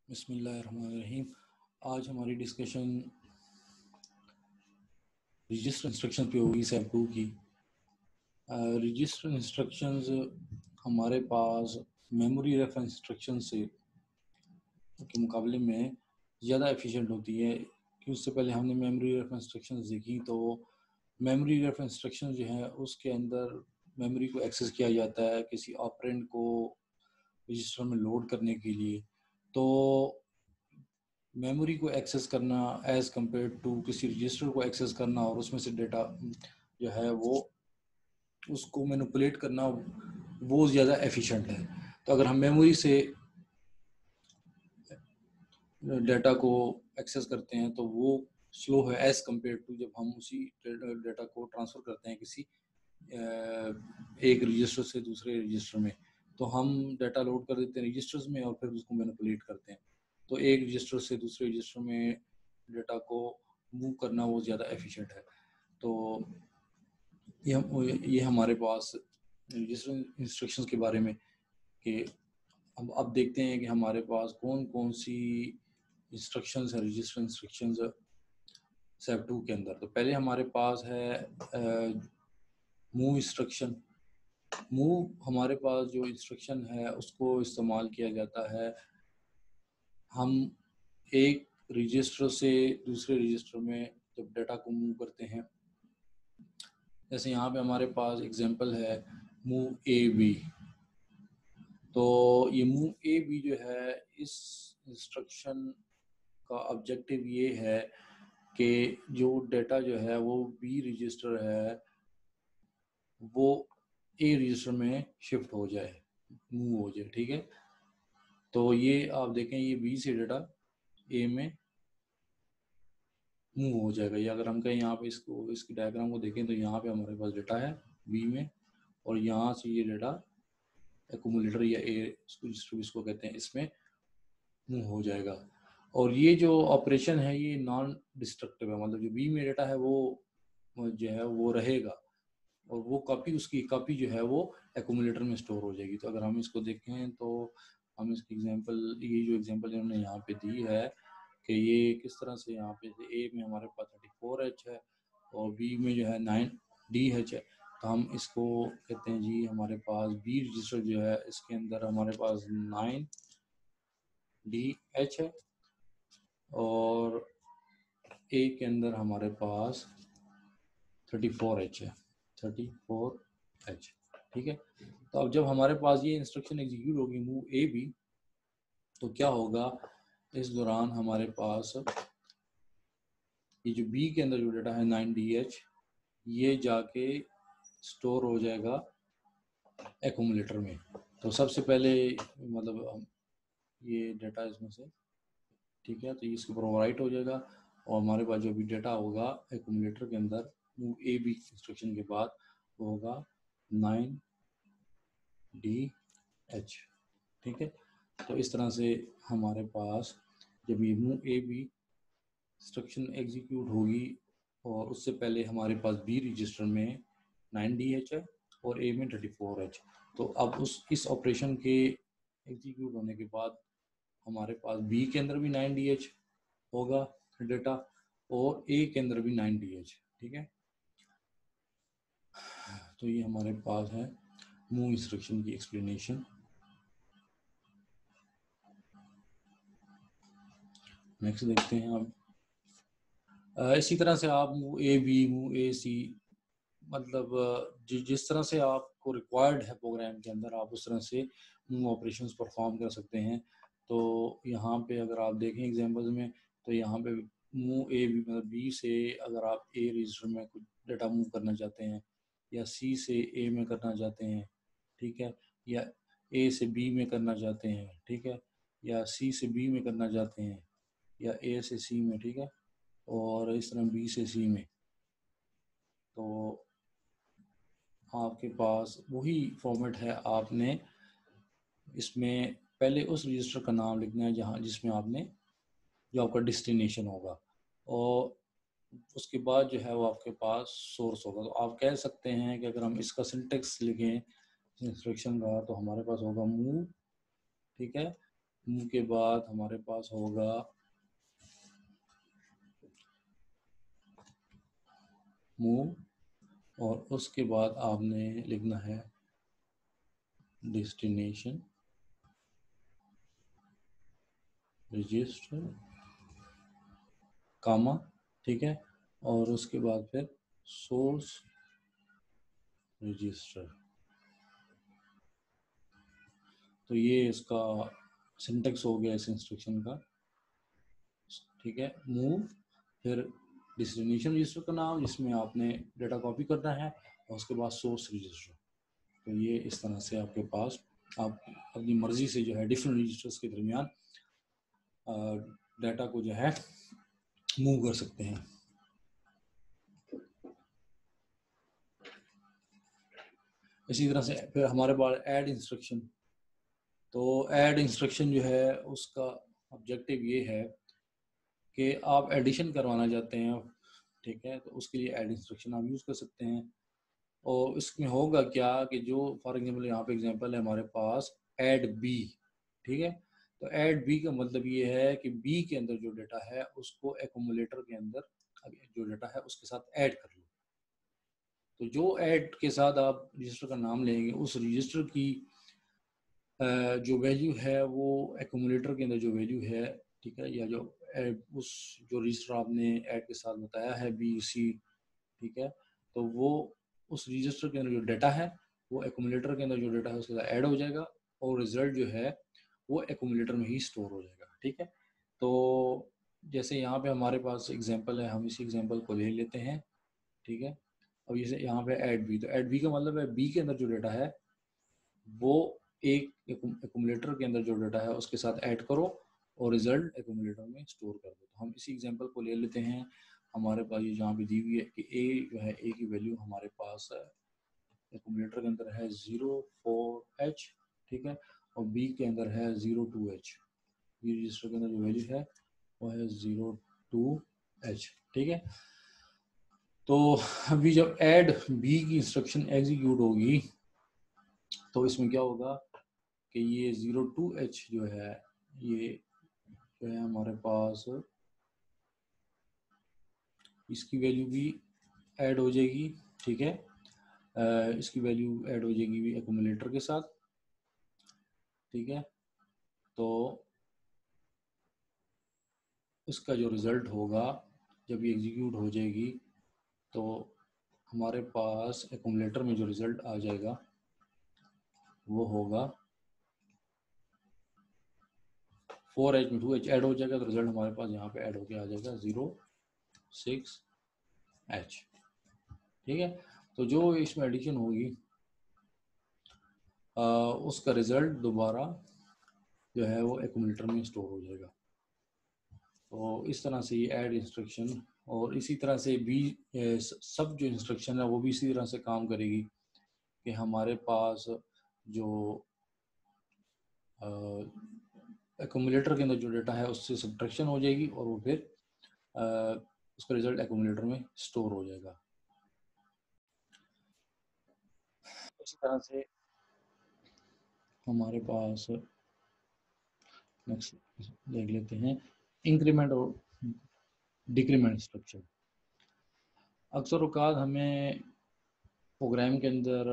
बिस्मिल्लाहिर्रहमानिर्रहीम। आज हमारी डिस्कशन रजिस्टर इंस्ट्रक्शन पे होगी सेट 2 की। रजिस्टर इंस्ट्रक्शंस हमारे पास मेमोरी रेफरेंस इंस्ट्रक्शन से के मुकाबले में ज़्यादा एफिशिएंट होती है कि उससे पहले हमने मेमोरी रेफरेंस इंस्ट्रक्शंस देखी। तो मेमोरी रेफरेंस इंस्ट्रक्शन जो है उसके अंदर मेमोरी को एक्सेस किया जाता है किसी ऑपरेंड को रजिस्टर में लोड करने के लिए। तो मेमोरी को एक्सेस करना एज़ कम्पेयर टू किसी रजिस्टर को एक्सेस करना और उसमें से डेटा जो है वो उसको मैनिपुलेट करना वो ज़्यादा एफिशिएंट है। तो अगर हम मेमोरी से डेटा को एक्सेस करते हैं तो वो स्लो है एज़ कम्पेयर टू जब हम उसी डेटा को ट्रांसफ़र करते हैं किसी एक रजिस्टर से दूसरे रजिस्टर में। तो हम डाटा लोड कर देते हैं रजिस्टर्स में और फिर उसको मैनिपुलेट करते हैं। तो एक रजिस्टर से दूसरे रजिस्टर में डाटा को मूव करना वो ज़्यादा एफिशिएंट है। तो ये हमारे पास रजिस्टर इंस्ट्रक्शंस के बारे में कि अब देखते हैं कि हमारे पास कौन कौन सी इंस्ट्रक्शंस है रजिस्टर इंस्ट्रक्शंस सेव 2 के अंदर। तो पहले हमारे पास है मूव इंस्ट्रक्शन। मूव हमारे पास जो इंस्ट्रक्शन है उसको इस्तेमाल किया जाता है हम एक रजिस्टर से दूसरे रजिस्टर में जब डाटा को मूव करते हैं। जैसे यहाँ पे हमारे पास एग्जांपल है मूव ए बी। तो ये मूव ए बी जो है इस इंस्ट्रक्शन का ऑब्जेक्टिव ये है कि जो डाटा जो है वो बी रजिस्टर है वो ए रजिस्टर में शिफ्ट हो जाए, मूव हो जाए। ठीक है, तो ये आप देखें ये बी से डाटा ए में मूव हो जाएगा। या अगर हम कहें यहाँ पे इसको इसकी डायग्राम को देखें तो यहाँ पे हमारे पास डाटा है बी में और यहाँ से ये डाटा एक्यूमुलेटर या ए इसको कहते हैं इसमें मूव हो जाएगा। और ये जो ऑपरेशन है ये नॉन डिस्ट्रक्टिव है, मतलब जो बी में डाटा है वो जो है वो रहेगा और वो कॉपी उसकी कॉपी जो है वो एक्यूमुलेटर में स्टोर हो जाएगी। तो अगर हम इसको देखें तो हम इसकी एग्जांपल ये जो एग्जांपल इन्होंने यहाँ पे दी है कि ये किस तरह से यहाँ पे ए में हमारे पास 34H है और बी में जो है 9DH है। तो हम इसको कहते हैं जी हमारे पास बी रजिस्टर जो है इसके अंदर हमारे पास 9DH है और ए के अंदर हमारे पास 34H है, 34H। ठीक है, तो अब जब हमारे पास ये इंस्ट्रक्शन एग्जीक्यूट होगी मूव ए बी तो क्या होगा इस दौरान हमारे पास ये जो बी के अंदर जो डाटा है 9DH ये जाके स्टोर हो जाएगा एक्यूमुलेटर में। तो सबसे पहले मतलब ये डाटा इसमें से ठीक है तो ये इसके ऊपर राइट हो जाएगा और हमारे पास जो भी डाटा होगा एक्यूमुलेटर के अंदर मूव ए बी इंस्ट्रक्शन के बाद वो होगा 9DH। ठीक है, तो इस तरह से हमारे पास जब ये move A B instruction execute होगी और उससे पहले हमारे पास बी रजिस्टर में 9DH है और ए में 34H। तो अब इस ऑपरेशन के एग्जीक्यूट होने के बाद हमारे पास बी के अंदर भी 9DH होगा डेटा और ए के अंदर भी 9DH। ठीक है, तो ये हमारे पास है मूव इंस्ट्रक्शन की एक्सप्लेनेशन। नेक्स्ट देखते हैं अब इसी तरह से आप मूव ए बी मूव ए सी मतलब जिस तरह से आपको रिक्वायर्ड है प्रोग्राम के अंदर आप उस तरह से मूव ऑपरेशंस परफॉर्म कर सकते हैं। तो यहाँ पे अगर आप देखें एग्जांपल्स में तो यहाँ पे मूव ए बी मतलब बी से अगर आप ए रजिस्टर में कुछ डाटा मूव करना चाहते हैं या सी से ए में करना चाहते हैं, ठीक है, या ए से बी में करना चाहते हैं, ठीक है, या सी से बी में करना चाहते हैं या ए से सी में, ठीक है, और इस तरह बी से सी में। तो आपके पास वही फॉर्मेट है, आपने इसमें पहले उस रजिस्टर का नाम लिखना है जहाँ जिसमें आपने जो आपका डेस्टिनेशन होगा और उसके बाद जो है वो आपके पास सोर्स होगा। तो आप कह सकते हैं कि अगर हम इसका सिंटेक्स लिखें इंस्ट्रक्शन का तो हमारे पास होगा मूव, ठीक है, मूव के बाद हमारे पास होगा मूव और उसके बाद आपने लिखना है डेस्टिनेशन रजिस्टर कामा, ठीक है, और उसके बाद फिर सोर्स रजिस्टर। तो ये इसका सिंटेक्स हो गया इस इंस्ट्रक्शन का, ठीक है। मूव, फिर डेस्टिनेशन रजिस्टर का नाम जिसमें आपने डेटा कॉपी करना है, और उसके बाद सोर्स रजिस्टर। तो ये इस तरह से आपके पास आप अपनी मर्जी से जो है डिफरेंट रजिस्टर्स के दरमियान डाटा को जो है मूव कर सकते हैं। इसी तरह से फिर हमारे पास ऐड इंस्ट्रक्शन। तो ऐड इंस्ट्रक्शन जो है उसका ऑब्जेक्टिव ये है कि आप एडिशन करवाना चाहते हैं, ठीक है, तो उसके लिए ऐड इंस्ट्रक्शन आप यूज़ कर सकते हैं। और इसमें होगा क्या कि जो फॉर एग्जांपल यहाँ पे एग्जांपल है हमारे पास ऐड बी, ठीक है। तो ऐड बी का मतलब ये है कि बी के अंदर जो डाटा है उसको एक्यूमुलेटर के अंदर जो डाटा है उसके साथ ऐड कर लो। तो जो ऐड के साथ आप रजिस्टर का नाम लेंगे उस रजिस्टर की जो वैल्यू है वो एक्यूमुलेटर के अंदर जो वैल्यू है, ठीक है, या जो उस जो रजिस्टर आपने ऐड के साथ बताया है बी सी, ठीक है, तो वो उस रजिस्टर के अंदर जो डाटा है वो एक्यूमुलेटर के अंदर जो डाटा है उसके साथ ऐड हो जाएगा, और रिजल्ट जो है वो एक्यूमुलेटर में ही स्टोर हो जाएगा, ठीक है। तो जैसे यहाँ पे हमारे पास एग्जांपल है, हम इसी एग्जांपल को ले लेते हैं, ठीक है। अब जैसे यहाँ पे ऐड बी, तो ऐड बी का मतलब है बी के अंदर जो डाटा है वो एक एक्यूमुलेटर के अंदर जो डाटा है उसके साथ ऐड करो और रिजल्ट एक्यूमुलेटर में स्टोर कर दो। तो हम इसी एग्जांपल को ले लेते हैं। हमारे पास ये जहाँ पे दी हुई है कि ए जो है, ए की वैल्यू हमारे पास एक्यूमुलेटर के अंदर है 04H, ठीक है, और बी के अंदर है 02H। बी रजिस्टर के अंदर जो वैल्यू है वो है 02H, ठीक है। तो अभी जब ऐड बी की इंस्ट्रक्शन एग्जीक्यूट होगी तो इसमें क्या होगा कि ये 02H जो है ये जो है हमारे पास इसकी वैल्यू भी ऐड हो जाएगी, ठीक है। इसकी वैल्यू ऐड हो जाएगी भी एक्यूमुलेटर के साथ, ठीक है। तो इसका जो रिज़ल्ट होगा जब ये एग्जीक्यूट हो जाएगी तो हमारे पास एक्यूमुलेटर में जो रिज़ल्ट आ जाएगा वो होगा 4H में 2H ऐड हो जाएगा, तो रिज़ल्ट हमारे पास यहाँ पे ऐड होके आ जाएगा 06H, ठीक है। तो जो इसमें एडिशन होगी उसका रिज़ल्ट दोबारा जो है वो एक्यूमुलेटर में स्टोर हो जाएगा। तो इस तरह से ये ऐड इंस्ट्रक्शन, और इसी तरह से बी सब जो इंस्ट्रक्शन है वो भी इसी तरह से काम करेगी कि हमारे पास जो एक्यूमुलेटर के अंदर जो डाटा है उससे सब्ट्रैक्शन हो जाएगी और वो फिर उसका रिजल्ट एक्यूमुलेटर में स्टोर हो जाएगा। इसी तरह से हमारे पास नेक्स्ट देख लेते हैं इंक्रीमेंट और डिक्रीमेंट इंस्ट्रक्शन। अक्सर औकात हमें प्रोग्राम के अंदर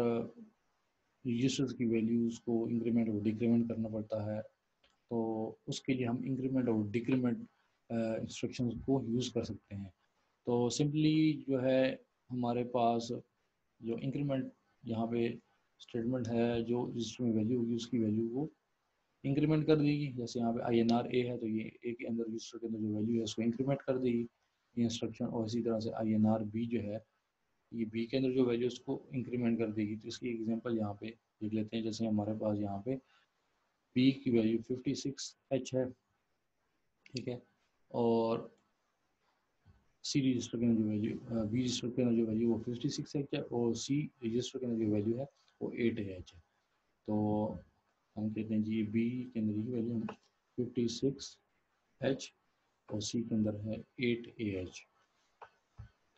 रजिस्टर्स की वैल्यूज़ को इंक्रीमेंट और डिक्रीमेंट करना पड़ता है, तो उसके लिए हम इंक्रीमेंट और डिक्रीमेंट इंस्ट्रक्शंस को यूज़ कर सकते हैं। तो सिंपली जो है हमारे पास जो इंक्रीमेंट यहाँ पे स्टेटमेंट है, जो रजिस्टर में वैल्यू होगी उसकी वैल्यू को इंक्रीमेंट कर देगी। जैसे यहाँ पे INR A है तो ये ए के अंदर रजिस्टर के अंदर जो वैल्यू है उसको इंक्रीमेंट कर देगी ये इंस्ट्रक्शन, और इसी तरह से INR B जो है ये बी के अंदर जो वैल्यू उसको इंक्रीमेंट कर देगी। तो इसकी एग्जांपल यहाँ पे देख लेते हैं। जैसे हमारे पास यहाँ पे बी की वैल्यू 56H है, ठीक है, और सी रजिस्टर के अंदर जो वैल्यू बी रजिस्टर के अंदर जो वैल्यू वो 56H है, और सी रजिस्टर के अंदर जो वैल्यू है वो 8AH है। तो हम कहते हैं जी बी के अंदर की वैल्यू 56H और सी के अंदर है 8AH,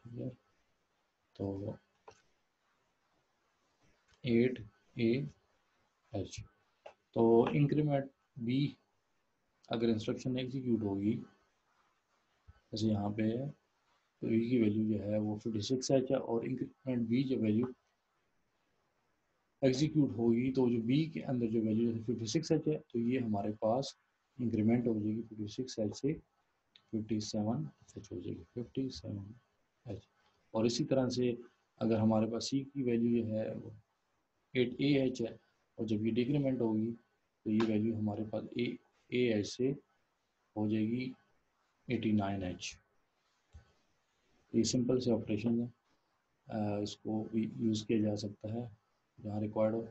ठीक है। तो 8AH, तो इंक्रीमेंट बी अगर इंस्ट्रक्शन एग्जीक्यूट होगी, जैसे यहाँ पे है, तो e की वैल्यू जो है वो 56h है, और इंक्रीमेंट b जो वैल्यू एग्जीक्यूट होगी तो जो b के अंदर जो वैल्यू 56h है, तो ये हमारे पास इंक्रीमेंट हो जाएगी 56h से 57h हो जाएगी, 57h। और इसी तरह से अगर हमारे पास c की वैल्यू जो है वो 8ah है, और जब ये डिक्रीमेंट होगी तो ये वैल्यू हमारे पास ah से हो जाएगी 89h। ये सिंपल से ऑपरेशन है, इसको भी यूज़ किया जा सकता है जहाँ रिक्वायर्ड हो।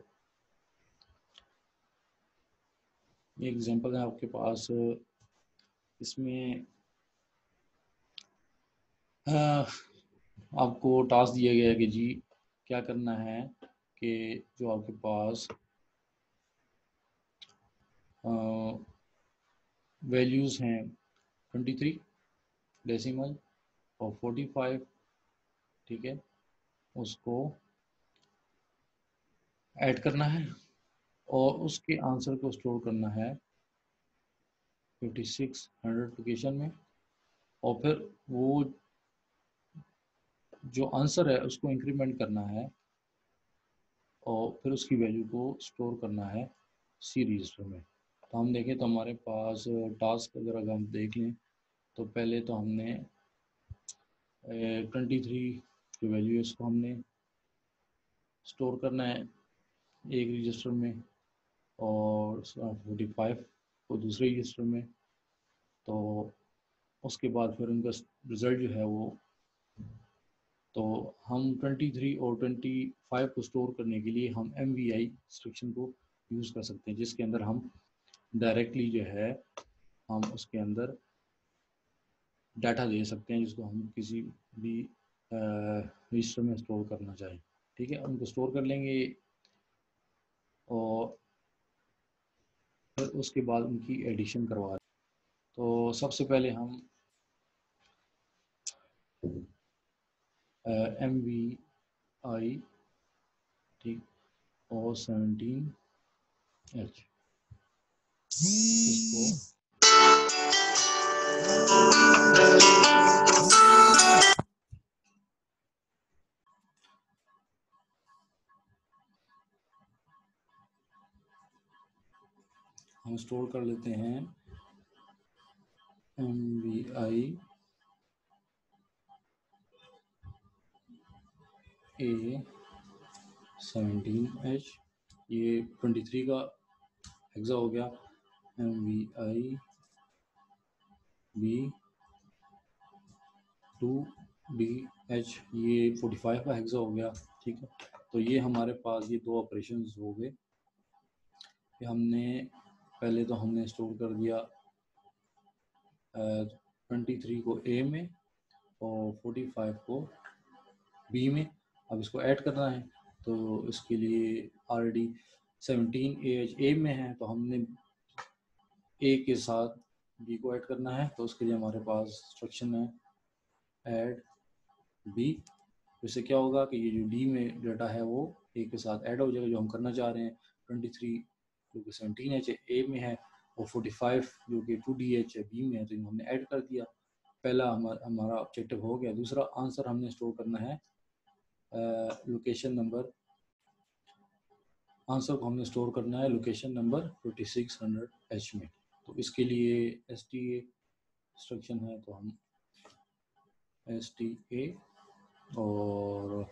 ये एग्जांपल है आपके पास, इसमें आपको टास्क दिया गया है कि जी क्या करना है कि जो आपके पास वैल्यूज़ हैं 23 डेसिमल और 45, ठीक है, उसको ऐड करना है और उसके आंसर को स्टोर करना है 5600 लोकेशन में, और फिर वो जो आंसर है उसको इंक्रीमेंट करना है और फिर उसकी वैल्यू को स्टोर करना है सी रजिस्टर में। तो हम देखें तो हमारे पास टास्क अगर हम देख लें तो पहले तो हमने 23 की वैल्यू इसको हमने स्टोर करना है एक रजिस्टर में, और 45 को दूसरे रजिस्टर में। तो उसके बाद फिर उनका रिज़ल्ट जो है वो, तो हम 23 और 25 को स्टोर करने के लिए हम MVI इंस्ट्रक्शन को यूज़ कर सकते हैं, जिसके अंदर हम डायरेक्टली जो है हम उसके अंदर डाटा दे सकते हैं, जिसको हम किसी भी रजिस्टर में स्टोर करना चाहें। ठीक है, उनको स्टोर कर लेंगे और फिर उसके बाद उनकी एडिशन करवा दें। तो सबसे पहले हम MVI, ठीक, और 17H इसको हम स्टोर कर लेते हैं MVI A17H, ये 23 का हेक्सा हो गया। MVI B2DH, ये 45 का हेक्सा हो गया। ठीक है, तो ये हमारे पास ये दो ऑपरेशंस हो गए कि हमने पहले तो हमने स्टोर कर दिया 23 को A में और 45 को B में। अब इसको ऐड करना है, तो इसके लिए ऑलरेडी 17AH A में है, तो हमने A के साथ B को ऐड करना है। तो उसके लिए हमारे पास इंस्ट्रक्शन है ऐड B। इससे क्या होगा कि ये जो D में डाटा है वो A के साथ ऐड हो जाएगा, जो हम करना चाह रहे हैं। 23 जो कि 17H A में है और 45 जो कि 2DH B में है, तो हमने ऐड कर दिया। पहला हमारा ऑब्जेक्टिव हो गया। दूसरा आंसर हमने स्टोर करना है लोकेशन नंबर, आंसर को हमने स्टोर करना है लोकेशन नंबर 5600H में। तो इसके लिए STA इंस्ट्रक्शन है, तो हम STA और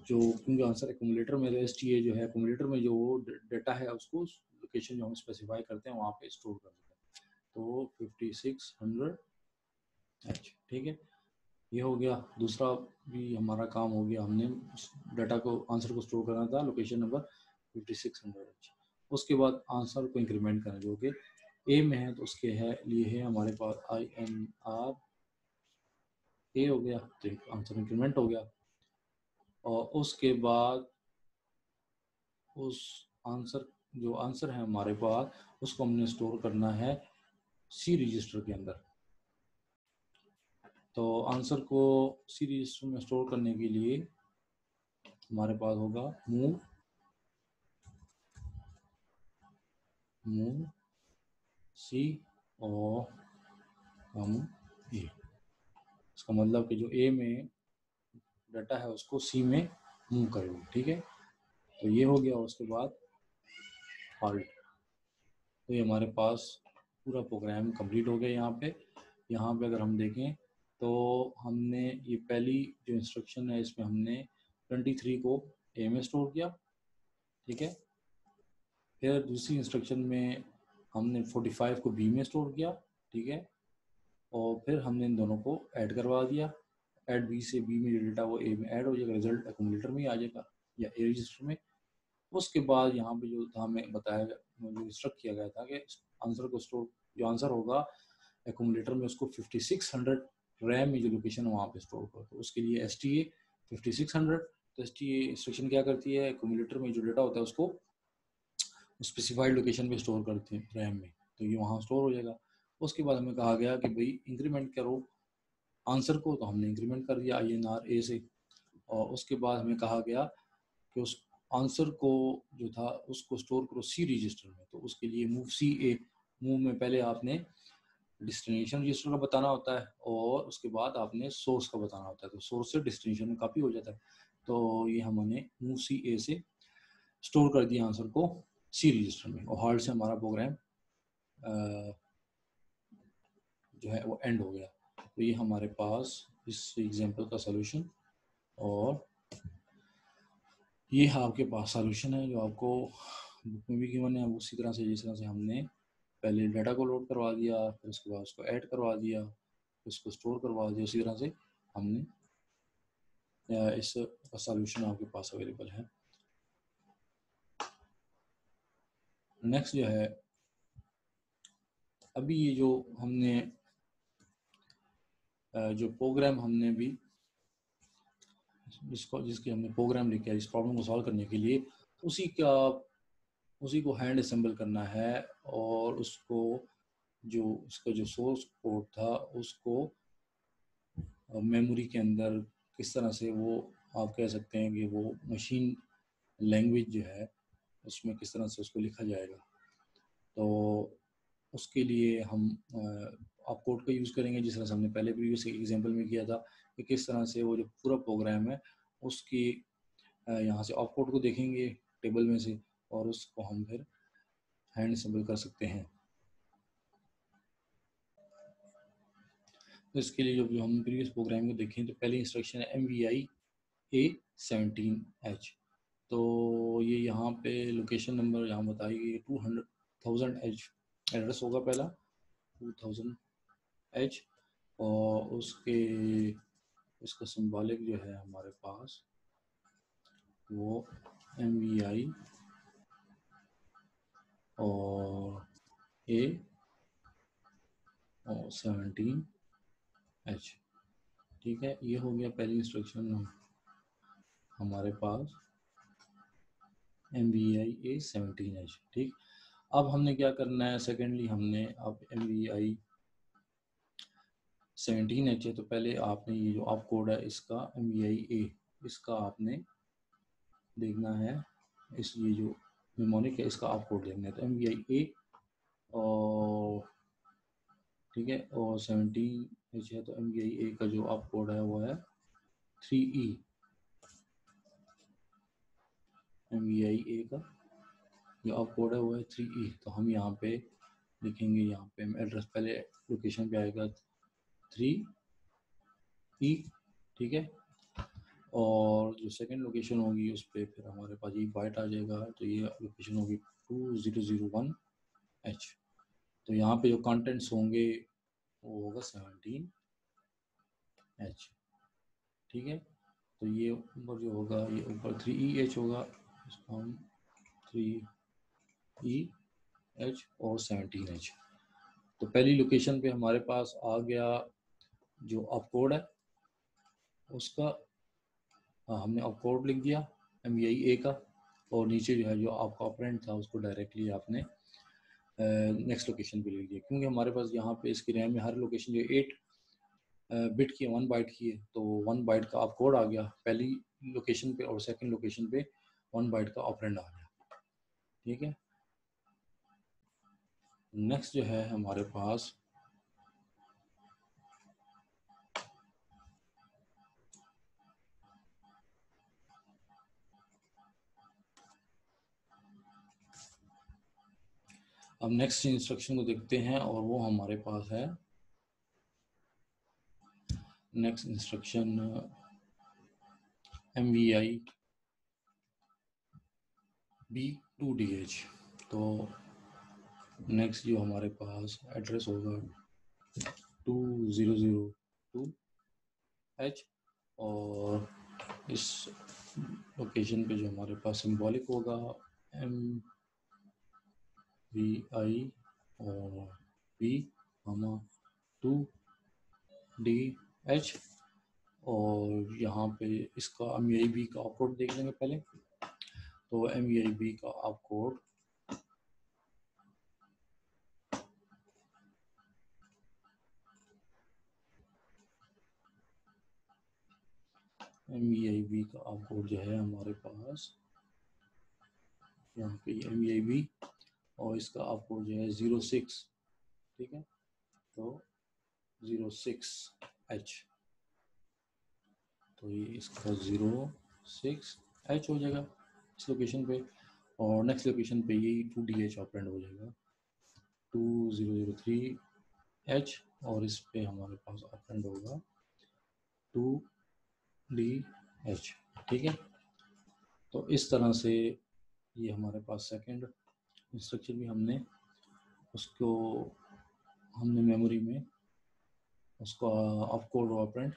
जो क्योंकि आंसर एक्यूमुलेटर में, तो STA जो है एक्यूमुलेटर में जो डाटा है उसको लोकेशन जो हम स्पेसिफाई करते हैं वहाँ पे स्टोर कर देते हैं। तो 5600H, ठीक है, ये हो गया। दूसरा भी हमारा काम हो गया, हमने डाटा को आंसर को स्टोर करना था लोकेशन नंबर 5600H। उसके बाद आंसर को इंक्रीमेंट करना, जो कि A में है, तो उसके है लिए है हमारे पास INR A हो गया, तो आंसर इंक्रीमेंट हो गया। और उसके बाद उस आंसर जो आंसर है हमारे पास, उसको हमने स्टोर करना है C रजिस्टर के अंदर। तो आंसर को C रजिस्टर में स्टोर करने के लिए हमारे पास होगा मूव सी और हम ए, इसका मतलब कि जो ए में डाटा है उसको सी में मूव करेगा, ठीक है। तो ये हो गया। उसके बाद हॉल्ट, तो ये हमारे पास पूरा प्रोग्राम कंप्लीट हो गया। यहाँ पे अगर हम देखें तो हमने ये पहली जो इंस्ट्रक्शन है इसमें हमने 23 को ए में स्टोर किया, ठीक है। फिर दूसरी इंस्ट्रक्शन में हमने 45 को बी में स्टोर किया, ठीक है। और फिर हमने इन दोनों को ऐड करवा दिया। ऐड बी से बी में जो डेटा वो ए में ऐड हो जाएगा, रिजल्ट एक्यूमुलेटर में आ जाएगा या ए रजिस्टर में। उसके बाद यहाँ पे जो था हमें बताया जो इंस्ट्रक्ट किया गया था कि आंसर को स्टोर, जो आंसर होगा एक्यूमुलेटर में उसको 5600 रैम में जो लोकेशन है वहाँ पे स्टोर करो। तो उसके लिए STA 5600, तो STA इंस्ट्रक्शन क्या करती है, एक्यूमुलेटर में जो डेटा होता है उसको स्पेसिफाइड लोकेशन पे स्टोर करते हैं रैम में, तो ये वहाँ स्टोर हो जाएगा। उसके बाद हमें कहा गया कि भाई इंक्रीमेंट करो आंसर को, तो हमने इंक्रीमेंट कर दिया INR A से। और उसके बाद हमें कहा गया कि उस आंसर को जो था उसको स्टोर करो C रजिस्टर में। तो उसके लिए मूव CA, मूव में पहले आपने डेस्टिनेशन रजिस्टर का बताना होता है और उसके बाद आपने सोर्स का बताना होता है, तो सोर्स से डेस्टिनेशन में काफ़ी हो जाता है। तो ये हमने मूव CA से स्टोर कर दिया आंसर को C रजिस्टर में, और हार्ड से हमारा प्रोग्राम जो है वो एंड हो गया। तो ये हमारे पास इस एग्जांपल का सॉल्यूशन, और ये आपके पास सॉल्यूशन है जो आपको बुक में भी गिवन है। उसी तरह से जिस तरह से हमने पहले डाटा को लोड करवा दिया, फिर उसके बाद उसको ऐड करवा दिया, फिर उसको स्टोर करवा दिया, उसी तरह से हमने इस सॉल्यूशन आपके पास अवेलेबल है। नेक्स्ट जो है, अभी ये जो हमने जो प्रोग्राम हमने भी जिसके हमने प्रोग्राम लिखा है इस प्रॉब्लम को सॉल्व करने के लिए, उसी को हैंड असेंबल करना है, और उसको जो उसका जो सोर्स कोड था उसको मेमोरी के अंदर किस तरह से वो, आप कह सकते हैं कि वो मशीन लैंग्वेज जो है उसमें किस तरह से उसको लिखा जाएगा। तो उसके लिए हम आप कोड का यूज़ करेंगे, जिस तरह से हमने पहले प्रीवियस एग्जांपल में किया था कि किस तरह से वो जो पूरा प्रोग्राम है उसकी यहाँ से ऑप कोड को देखेंगे टेबल में से, और उसको हम फिर हैंड असेंबल कर सकते हैं। तो इसके लिए जो हम प्रीवियस प्रोग्राम को देखें तो पहली इंस्ट्रक्शन है MVI A17H। तो ये यहाँ पे लोकेशन नंबर यहाँ बताई गई 2000H एड्रेस होगा पहला 2000H, और उसके इसका सिंबॉलिक जो है हमारे पास वो MVI और A और 17H, ठीक है। ये हो गया पहली इंस्ट्रक्शन हमारे पास MVI A17H, ठीक। अब हमने क्या करना है, सेकेंडली हमने अब MVI 17H है, तो पहले आपने ये जो आप कोड है इसका MVI A इसका आपने देखना है, इस ये जो निमोनिक है इसका आप कोड देखना है। तो MVI A और ठीक है, और 17H है, तो MVI A का जो आप कोड है वो है 3E। MVI A का जो आप कोड है वो है 3E। तो हम यहाँ पे लिखेंगे, यहाँ पे हम एड्रेस पहले लोकेशन पे आएगा 3E, ठीक है। और जो सेकंड लोकेशन होगी उस पर फिर हमारे पास ये बाइट आ जाएगा, तो ये लोकेशन होगी 2001H। तो यहाँ पे जो कंटेंट्स होंगे वो होगा 17H, ठीक है। तो ये ऊपर जो होगा ये ऊपर 3EH होगा, इसको हम 3EH और 17H। तो पहली लोकेशन पे हमारे पास आ गया जो अप कोड है उसका, हमने अप कोड लिख दिया MVI A का, और नीचे जो है जो आपका ऑपरेंड था उसको डायरेक्टली आपने नेक्स्ट लोकेशन पे लिख दिया, क्योंकि हमारे पास यहाँ पे इसकी रैम में हर लोकेशन जो 8 बिट की है, 1 बाइट की है, तो 1 बाइट का आप कोड आ गया पहली लोकेशन पे, और सेकंड लोकेशन पे 1 बाइट का ऑपरेंड आ गया, ठीक है। नेक्स्ट जो है हमारे पास अब नेक्स्ट इंस्ट्रक्शन को देखते हैं और वो हमारे पास है नेक्स्ट इंस्ट्रक्शन MVI B2DH। तो नेक्स्ट जो हमारे पास एड्रेस होगा 2002H और इस लोकेशन पे जो हमारे पास सिंबॉलिक होगा MVI और B2DH। और यहाँ पे इसका MVI का ऑपकोड देख लेंगे पहले। तो MVI का ऑपकोड MVI का ऑपकोड जो है हमारे पास यहाँ पे MVI और इसका ऑपकोड जो है 06, ठीक है। तो 06H, तो ये इसका 06H हो जाएगा इस लोकेशन पे। और नेक्स्ट लोकेशन पे ये 2DH ऑपरेंड हो जाएगा 2003H और इस पे हमारे पास ऑपरेंड होगा 2DH, ठीक है। तो इस तरह से ये हमारे पास सेकंड इंस्ट्रक्शन भी हमने मेमोरी में उसका ऑपकोड ऑपरेंड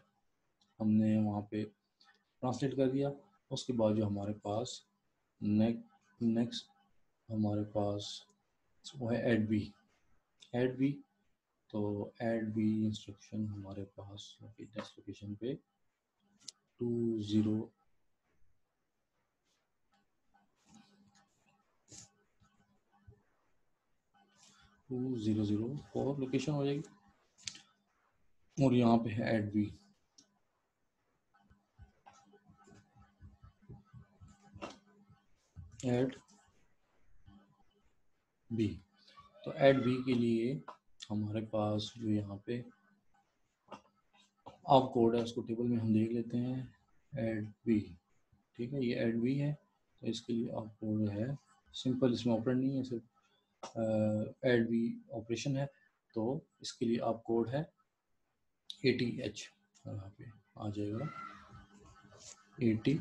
हमने वहाँ पे ट्रांसलेट कर दिया। उसके बाद जो हमारे पास नेक्स्ट हमारे पास वो है ऐड बी। तो ऐड बी इंस्ट्रक्शन हमारे पास नेक्स्ट लोकेशन पे 2004 लोकेशन हो जाएगी और यहाँ पे है ऐड बी। तो ऐड बी के लिए हमारे पास जो यहाँ पे आप कोड है उसको टेबल में हम देख लेते हैं ऐड बी, ठीक है। ये ऐड बी है तो इसके लिए आप कोड है सिंपल, इसमें ऑपरेंड नहीं है, सिर्फ ऐड बी ऑपरेशन है। तो इसके लिए आप कोड है 80H, यहाँ पे आ जाएगा 80H।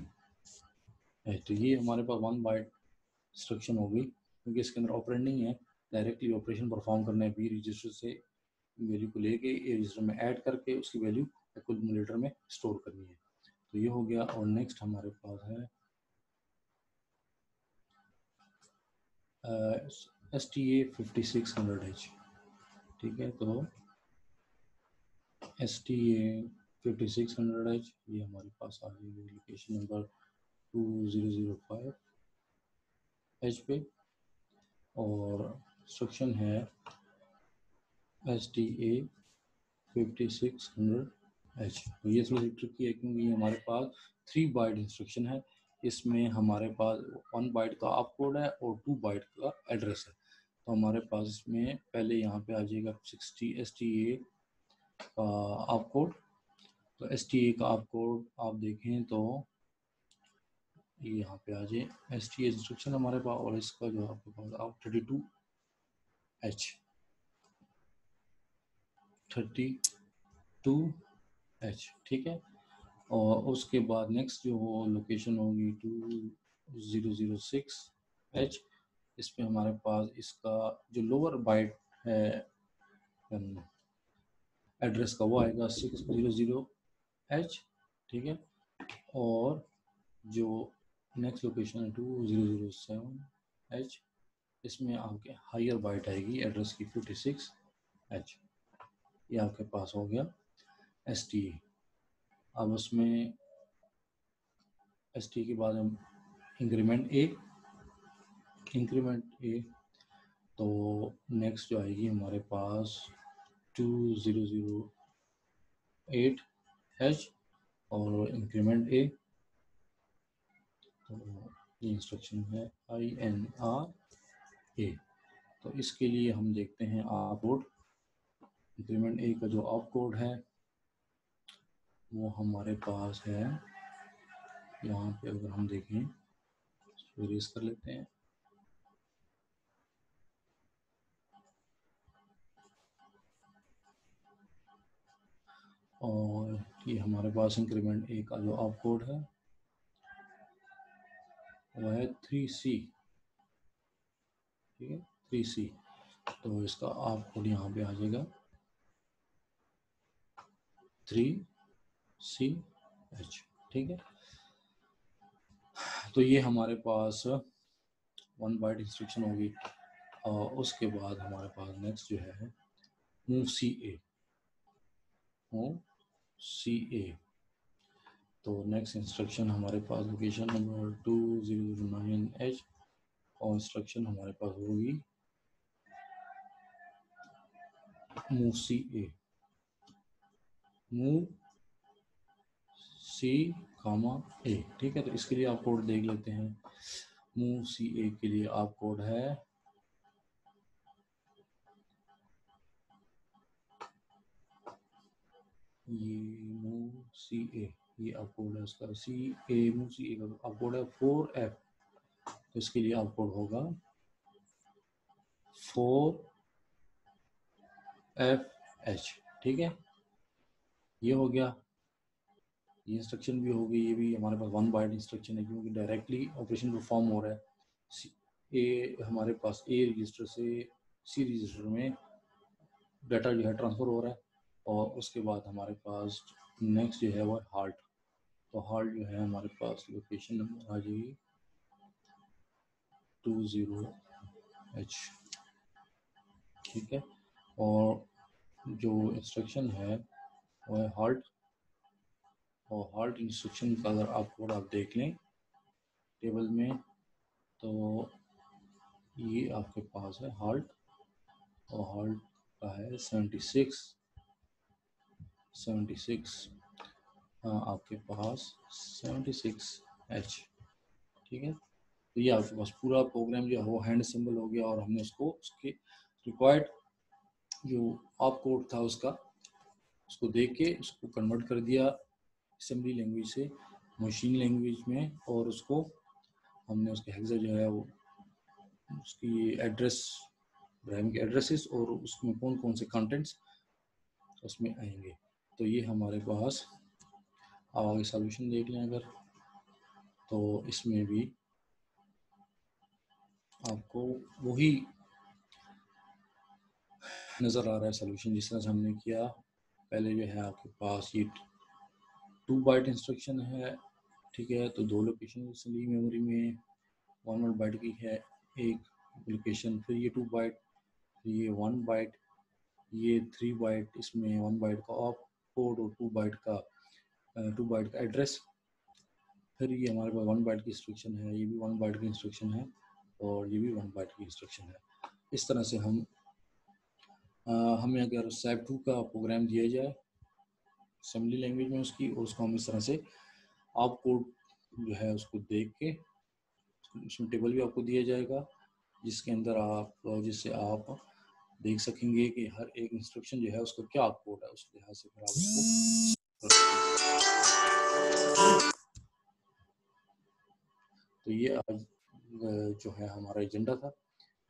तो ये हमारे पास 1 बाइट इंस्ट्रक्शन हो गई क्योंकि इसके अंदर ऑपरेंड नहीं है, डायरेक्टली ऑपरेशन परफॉर्म करना है। बी रजिस्टर से वैल्यू को लेके ए रजिस्टर में ऐड करके उसकी वैल्यू एक्यूमुलेटर में स्टोर करनी है। तो ये हो गया। और नेक्स्ट हमारे पास है STA 5600H, ठीक है। तो STA 5600H ये हमारे पास आ जाएगी लोकेशन नंबर 2005H पे। और इंस्ट्रक्शन है STA 5600H। तो ये थोड़ी सी ट्रिकी है क्योंकि ये हमारे पास 3 बाइट इंस्ट्रक्शन है। इसमें हमारे पास 1 बाइट का आप कोड है और 2 बाइट का एड्रेस है। तो हमारे पास इसमें पहले यहाँ पे आ जाएगा 60 STA का आप कोड। तो STA का आप कोड आप देखें तो ये यहाँ पे आ जाए STA इंस्ट्रक्शन हमारे पास और इसका जो आपके पास आप 32H, ठीक है। और उसके बाद नेक्स्ट जो वो लोकेशन होगी 2006H। इस पे हमारे पास इसका जो लोअर बाइट है एड्रेस का वो आएगा 600H, ठीक है। और जो नेक्स्ट लोकेशन है 2007H, इसमें आपके हायर बाइट आएगी एड्रेस की 56H। ये आपके पास हो गया STA। अब उसमें STA के बाद हम इंक्रीमेंट ए। तो नेक्स्ट जो आएगी हमारे पास 2008H और इंक्रीमेंट ए। तो ये इंस्ट्रक्शन है INR A। तो इसके लिए हम देखते हैं आप कोड। इंक्रीमेंट ए का जो आप कोड है वो हमारे पास है, यहाँ पे अगर हम देखें इसको इरेज कर लेते हैं। और ये हमारे पास इंक्रीमेंट ए का जो आप कोड है वो है 3C, ठीक है 3C। तो इसका आप कोड यहाँ पे आ जाएगा 3CH, ठीक है। तो ये हमारे पास 1 बाइट इंस्ट्रक्शन होगी। और उसके बाद हमारे पास नेक्स्ट जो है मूव CA। तो नेक्स्ट इंस्ट्रक्शन हमारे पास लोकेशन नंबर 2009H और इंस्ट्रक्शन हमारे पास होगी मूव C, ठीक है। तो इसके लिए आप कोड देख लेते हैं। मूव CA के लिए आप कोड है ये मूव CA, ये आप कोड है उसका मूव CA का आप कोड है 4F। तो इसके लिए आप कोड होगा 4FH, ठीक है। ये हो गया, ये इंस्ट्रक्शन भी हो गई। ये भी हमारे पास 1 बाइट इंस्ट्रक्शन है क्योंकि डायरेक्टली ऑपरेशन परफॉर्म हो रहा है। हमारे पास ए रजिस्टर से सी रजिस्टर में डाटा जो है ट्रांसफ़र हो रहा है। और उसके बाद हमारे पास नेक्स्ट जो है वो हाल्ट। तो हाल्ट जो है हमारे पास लोकेशन नंबर आ जाएगी 20H, ठीक है। और जो इंस्ट्रक्शन है वो है हाल्ट। और हाल्ट इंस्ट्रक्शन का अगर आप कोड आप देख लें टेबल में तो ये आपके पास है हाल्ट। और हाल्ट का है 76 आपके पास 76H, ठीक है। तो ये आपके पास पूरा प्रोग्राम जो है वो हैंड सिंबल हो गया। और हमने उसको उसके रिक्वायर्ड जो आप कोड था उसको देख के उसको कन्वर्ट कर दिया असेंबली लैंग्वेज से मशीन लैंग्वेज में। और उसको हमने उसके हेक्सा जो है वो उसकी एड्रेस रैम के एड्रेसेस और उसमें कौन कौन से कंटेंट्स उसमें आएंगे। तो ये हमारे पास आगे सॉल्यूशन देख लें अगर, तो इसमें भी आपको वही नज़र आ रहा है सॉल्यूशन जिस तरह से हमने किया पहले। जो है आपके पास ये 2 बाइट इंस्ट्रक्शन है, ठीक है। तो 2 लोकेशन ली मेमोरी में 1 बाइट की है एक लोकेशन, फिर ये 2 बाइट, ये 1 बाइट, ये 3 बाइट, इसमें 1 बाइट का ऑप कोड और 2 बाइट का एड्रेस। फिर ये हमारे पास 1 बाइट की इंस्ट्रक्शन है, ये भी 1 बाइट की इंस्ट्रक्शन है और ये भी 1 बाइट की इंस्ट्रक्शन है। इस तरह से हमें अगर SAP2 का प्रोग्राम दिया जाए असेंबली लैंग्वेज में उसकी, और उसको हम इस तरह से आप कोड जो है उसको देख के उसमें टेबल भी आपको दिया जाएगा जिसके अंदर जिससे आप देख सकेंगे कि हर एक इंस्ट्रक्शन जो है उसका क्या आप कोड है, उस लिहाज से फिर आप उसको। तो ये आज जो है हमारा एजेंडा था।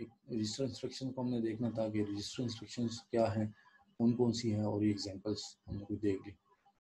एक रजिस्टर इंस्ट्रक्शन को हमने देखना था कि रजिस्टर इंस्ट्रक्शंस क्या हैं, कौन कौन सी हैं, और ये एग्जांपल्स हमने कुछ देख ली।